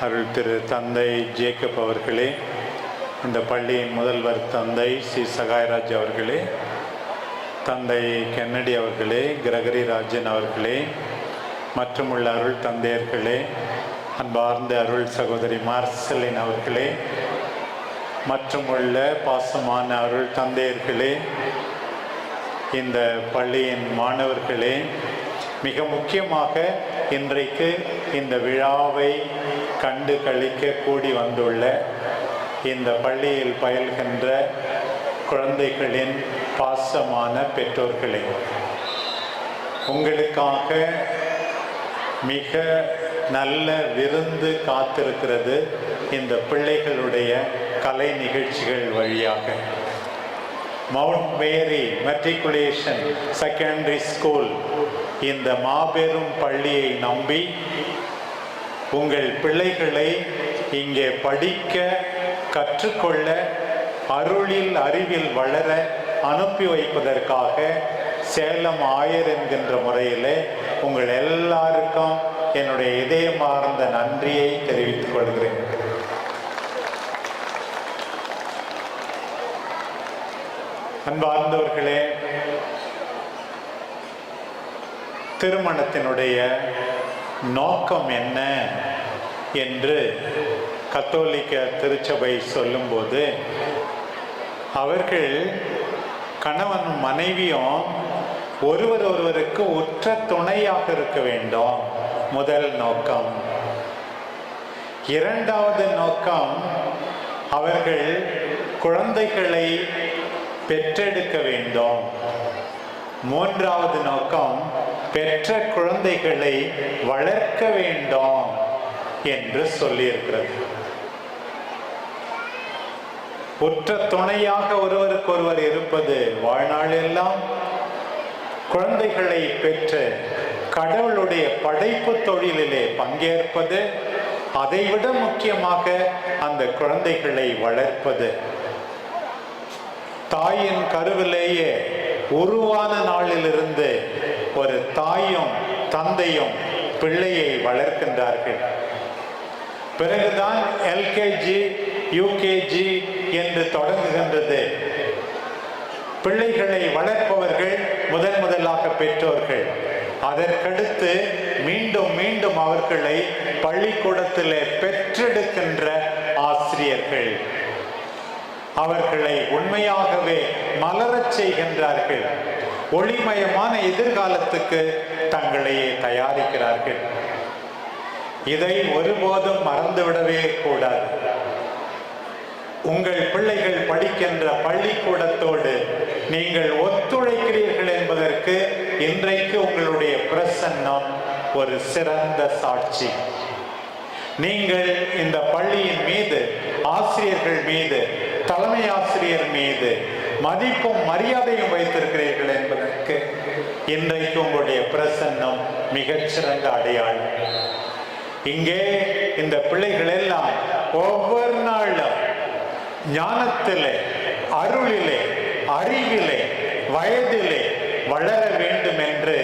அருள் திரு தந்தை ஜேக்கப் அவர்களே, இந்த பள்ளியின் முதல்வர் தந்தை சி சகாயராஜ் அவர்களே, தந்தை கென்னடி அவர்களே, கிரகரி ராஜன் அவர்களே, மற்றும் உள்ள அருள் தந்தையர்களே, அன்பார்ந்த அருள் சகோதரி மார்சலின் அவர்களே, மற்றும் உள்ள பாசமான அருள் தந்தையர்களே, இந்த பள்ளியின் மாணவர்களே, மிக முக்கியமாக இன்றைக்கு இந்த விழாவை கண்டு களிக்க கூடி வந்துள்ள இந்த பள்ளியில் பயில்கின்ற குழந்தைகளின் பாசமான பெற்றோர்களே, உங்களுக்காக மிக நல்ல விருந்து காத்திருக்கிறது இந்த பிள்ளைகளுடைய கலை நிகழ்ச்சிகள் வழியாக. மவுண்ட் மேரி மெட்ரிகுலேஷன் செகண்டரி ஸ்கூல் இந்த மாபெரும் பள்ளியை நம்பி உங்கள் பிள்ளைகளை இங்கே படிக்க கற்றுக்கொள்ள அருளில் அறிவில் வளர அனுப்பி வைப்பதற்காக சேலம் ஆயர் என்கின்ற முறையில் உங்கள் எல்லாருக்கும் என்னுடைய இதயமார்ந்த நன்றியை தெரிவித்துக் கொள்கிறேன். அன்பார்ந்தவர்களே, திருமணத்தினுடைய நோக்கம் என்ன என்று கத்தோலிக்க திருச்சபை சொல்லும்போது, அவர்கள் கணவன் மனைவியும் ஒருவர் ஒருவருக்கு உற்ற துணையாக இருக்க வேண்டும். முதல் நோக்கம். இரண்டாவது நோக்கம், அவர்கள் குழந்தைகளை பெற்றெடுக்க வேண்டும். மூன்றாவது நோக்கம், பெற்ற குழந்தைகளை வளர்க்க வேண்டும் என்று சொல்லியிருக்கிறது. உற்ற துணையாக ஒருவருக்கொருவர் இருப்பது, வாழ்நாள் எல்லாம் குழந்தைகளை பெற்று கடவுளுடைய படைப்பு தொழிலிலே பங்கேற்பது, அதைவிட முக்கியமாக அந்த குழந்தைகளை வளர்ப்பது. தாயின் கருவிலேயே உருவான நாளிலிருந்து ஒரு தாயும் தந்தையும் பிள்ளையை வளர்க்கின்றார்கள். பிறகுதான் எல்கேஜி யூகேஜி என்று தொடங்குகின்றது. பிள்ளைகளை வளர்ப்பவர்கள் முதலாக பெற்றோர்கள். அதற்கடுத்து மீண்டும் மீண்டும் அவர்களை பள்ளிக்கூடத்திலே பெற்றெடுக்கின்ற ஆசிரியர்கள் அவர்களை உண்மையாகவே மலரச் செய்கின்றார்கள். ஒளிமயமான எதிர்காலத்துக்கு தங்களையே தயாரிக்கிறார்கள். இதை ஒருபோதும் மறந்துவிடவே கூடாது. உங்கள் பிள்ளைகள் படிக்கின்ற பள்ளிக்கூடத்தோடு நீங்கள் ஒத்துழைக்கிறீர்கள் என்பதற்கு இன்றைக்கு உங்களுடைய பிரசன்னம் ஒரு சிறந்த சாட்சி. நீங்கள் இந்த பள்ளியின் மீது, ஆசிரியர்கள் மீது, தலைமை ஆசிரியர் மீது மதிப்பும் மரியாதையும் வைத்திருக்கிறீர்கள் என்பதற்கு இன்றைக்கு உங்களுடைய பிரசன்னம் மிகச்சிறந்த அடையாளம். இங்கே இந்த பிள்ளைகள் எல்லாம் ஒவ்வொரு நாளும் ஞானத்திலே, அருளிலே, அறிவிலே, வயதிலே வளர வேண்டும் என்று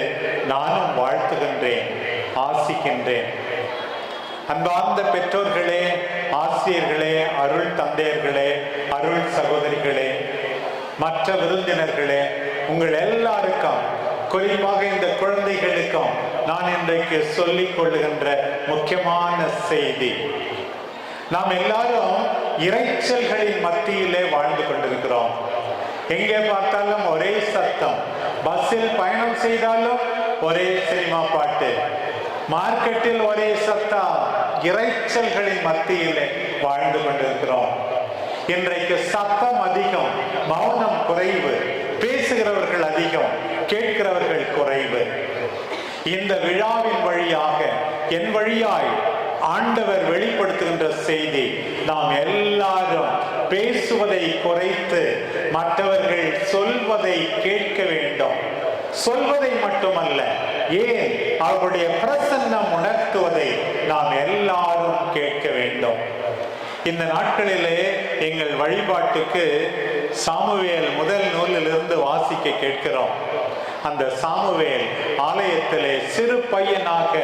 நானும் வாழ்த்துகின்றேன், ஆசிக்கின்றேன். அன்பார்ந்த பெற்றோர்களே, ஆசிரியர்களே, அருள் தந்தையர்களே, அருள் சகோதரிகளே, மற்ற விருந்தினர்களே, உங்கள் எல்லாருக்கும், குறிப்பாக இந்த குழந்தைகளுக்கும் நான் இன்றைக்கு சொல்லிக் கொள்ளுகின்ற முக்கியமான செய்தி, நாம் எல்லாரும் இரைச்சல்களின் மத்தியிலே வாழ்ந்து கொண்டிருக்கிறோம். எங்கே பார்த்தாலும் ஒரே சத்தம். பஸ்ஸில் பயணம் செய்தாலும் ஒரே சினிமா பாட்டு, மார்க்கெட்டில் ஒரே சத்தம். இரைச்சல்களின் மத்தியிலே வாழ்ந்து கொண்டிருக்கிறோம். இன்றைக்கு சத்தம் அதிகம், மௌனம் குறைவு. பேசுகிறவர்கள் அதிகம், கேட்கிறவர்கள் குறைவு. இந்த விழாவின் வழியாக, என் வழியாய் ஆண்டவர் வெளிப்படுத்துகின்ற செய்தி, நாம் எல்லாரும் பேசுவதை குறைத்து மற்றவர்கள் சொல்வதை கேட்க வேண்டும். சொல்வதை மட்டுமல்ல, ஏன் அவருடைய பிரசன்னம் உணர்த்துவதை நாம் எல்லாரும் கேட்க வேண்டும். இந்த நாட்களிலே எங்கள் வழிபாட்டுக்கு சாமுவேல் முதல் நூலிலிருந்து வாசிக்க கேட்கிறோம். அந்த சாமுவேல் ஆலயத்திலே சிறு பையனாக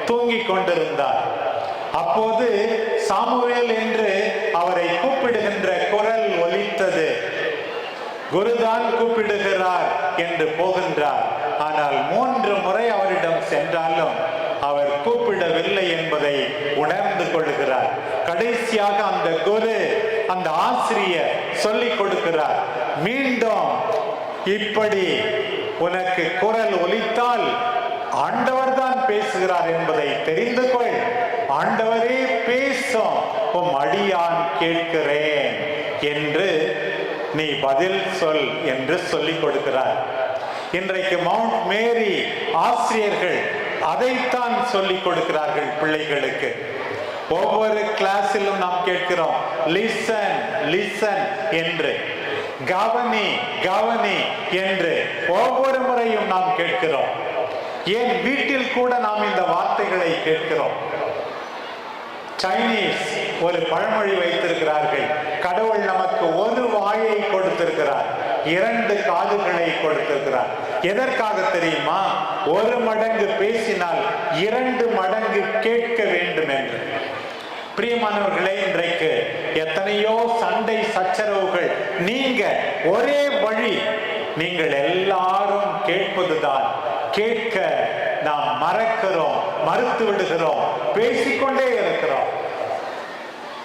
தூங்கிக் கொண்டிருந்தார். அப்போது சாமுவேல் என்று அவரை கூப்பிடுகின்ற குரல் ஒலித்தது. குருதான் கூப்பிடுகிறார் என்று போகின்றார். ஆனால் 3 முறை அவரிடம் சென்றாலும் அவர் கூப்பிடவில்லை என்பதை உணர்ந்து கொள்கிறார். கடைசியாக அந்த குரு, அந்த ஆசிரியர் சொல்லிக் கொடுக்கிறார், மீண்டும் இப்படி உனக்கு குரல் ஒலித்தால் ஆண்டவர் தான் பேசுகிறார் என்பதை தெரிந்து கொள். ஆண்டவரே பேசும், உம் அடியான் கேட்கிறேன் என்று நீ பதில் சொல் என்று சொல்லிக் கொடுக்கிறார். இன்றைக்கு மவுண்ட் மேரி ஆசிரியர்கள் அதைத்தான் சொல்லிக் கொடுக்கிறார்கள் பிள்ளைகளுக்கு. ஒவ்வொரு கிளாஸிலும் நாம் கேட்கிறோம், லிசன் லிசன் என்று, கவனி கவனி என்று ஒவ்வொரு முறையும் நாம் கேட்கிறோம். ஏன் வீட்டில் கூட நாம் இந்த வார்த்தைகளை கேட்கிறோம். சைனீஸ் ஒரு பழமொழி வைத்திருக்கிறார்கள், கடவுள் நமக்கு ஒரு வாயை கொடுத்திருக்கிறார், 2 காதுகளை கொடுத்திருக்கிறார். எதற்காக தெரியுமா? 1 மடங்கு பேசினால் 2 மடங்கு கேட்க வேண்டும் என்று. பிரியமானவர்களே, இன்றைக்கு எத்தனையோ சண்டை சச்சரவுகள் நீங்க ஒரே வழி, நீங்கள் எல்லாரும் கேட்பதுதான். கேட்க நாம் மறக்கிறோம், மறுத்து விடுகிறோம், பேசிக்கொண்டே இருக்கிறோம்.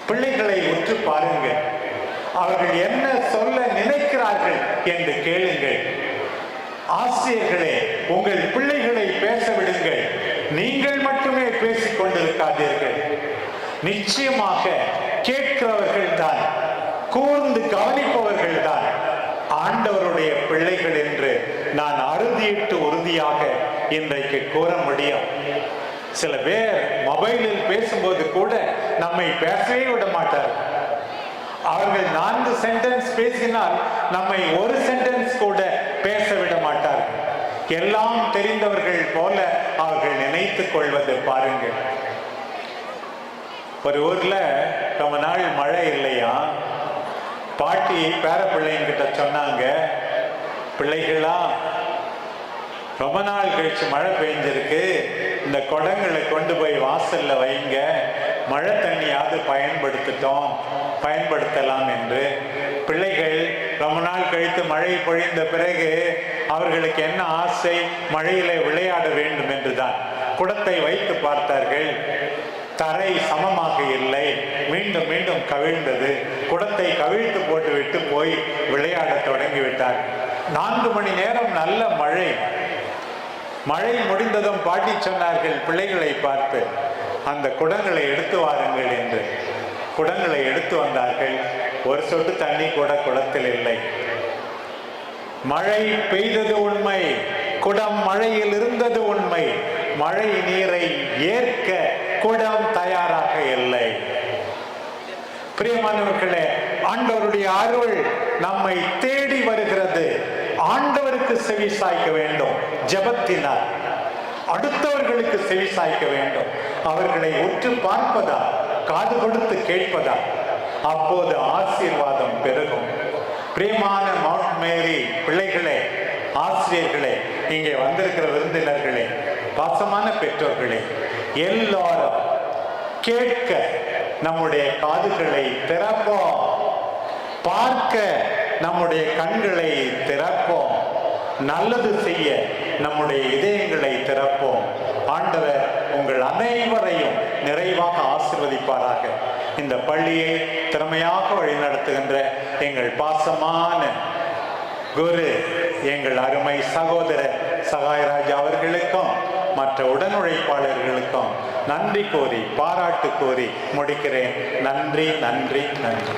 பிள்ளைகளை உற்று பாருங்கள், அவர்கள் என்ன சொல்ல நினைக்கிறார்கள் என்று கேளுங்கள். ஆசிரியர்களே, உங்கள் பிள்ளைகளை பேச விடுங்கள், நீங்கள் மட்டுமே பேசிக் கொண்டிருக்காதீர்கள். நிச்சயமாக கேட்கிறவர்கள் தான், கூர்ந்து கவனிப்பவர்கள் தான் ஆண்டவருடைய பிள்ளைகள் என்று நான் அறுதியிட்டு உறுதியாக இன்றைக்கு கூற முடியும். சில பேர் மொபைலில் பேசும்போது கூட நம்மை பேசவே விட மாட்டார். அவர்கள் 4 சென்டென்ஸ் பேசினால் நம்மை 1 சென்டென்ஸ் கூட பேச விட மாட்டார்கள். எல்லாம் தெரிந்தவர்கள் போல அவர்கள் நினைத்துக் கொள்வது பாருங்கள். ஒரு ஊர்ல ரொம்ப நாள் மழை இல்லையா, பாட்டி பேர பிள்ளைங்கிட்ட சொன்னாங்க, பிள்ளைகளா ரொம்ப நாள் கழிச்சு மழை பெய்ஞ்சிருக்கு, இந்த குடங்களை கொண்டு போய் வாசல்ல வைங்க, மழை தண்ணியாவது பயன்படுத்தலாம் என்று. பிள்ளைகள் ரொம்ப நாள் கழித்து மழை பொழிந்த பிறகு அவர்களுக்கு என்ன ஆசை? மழையில விளையாட வேண்டும் என்றுதான். குடத்தை வைத்து பார்த்தார்கள், தரை சமமாக இல்லை, மீண்டும் மீண்டும் கவிழ்ந்தது. குடத்தை கவிழ்த்து போட்டுவிட்டு போய் விளையாட தொடங்கிவிட்டார். 4 மணி நேரம் நல்ல மழை. மழை முடிந்ததும் பாட்டி சொன்னார்கள் பிள்ளைகளை பார்த்து, அந்த குடங்களை எடுத்து வாருங்கள் என்று. குடங்களை எடுத்து வந்தார்கள். ஒரு சொட்டு தண்ணி கூட குடத்தில் இல்லை. மழை பெய்தது உண்மை, குடம் மழையில் இருந்தது உண்மை. மழை நீரை ஏற்க குடம் தயாராக இல்லை. பிரியமானவர்களே, ஆண்டவருடைய அருள் நம்மை தேடி வருகிறது. ஆண்டவருக்கு செவி சாய்க்க வேண்டும், ஜெபத்தினால் அடுத்தவர்களுக்கு செவி சாய்க்க வேண்டும். அவர்களை உற்று பார்ப்பதா, காது கொடுத்து கேட்பதா, அப்போது ஆசீர்வாதம் பெருகும். பிரியமான மவுண்ட் மேரி பிள்ளைகளே, ஆசிரியர்களே, இங்கே வந்திருக்கிற விருந்தினர்களே, பாசமான பெற்றோர்களே, எல்லாரும் கேட்க நம்முடைய காதுகளை திறப்போம், பார்க்க நம்முடைய கண்களை திறப்போம், நல்லது செய்ய நம்முடைய இதயங்களை திறப்போம். ஆண்டவர் உங்கள் அனைவரையும் நிறைவாக ஆசீர்வதிப்பாராக. இந்த பள்ளியை திறமையாக வழிநடத்துகின்ற எங்கள் பாசமான குரு, எங்கள் அருமை சகோதரர் சகாயராஜ் அவர்களுக்கும் மற்ற உடனுழைப்பாளர்களுக்கும் நன்றி கூறி, பாராட்டு கூறி முடிக்கிறேன். நன்றி நன்றி நன்றி.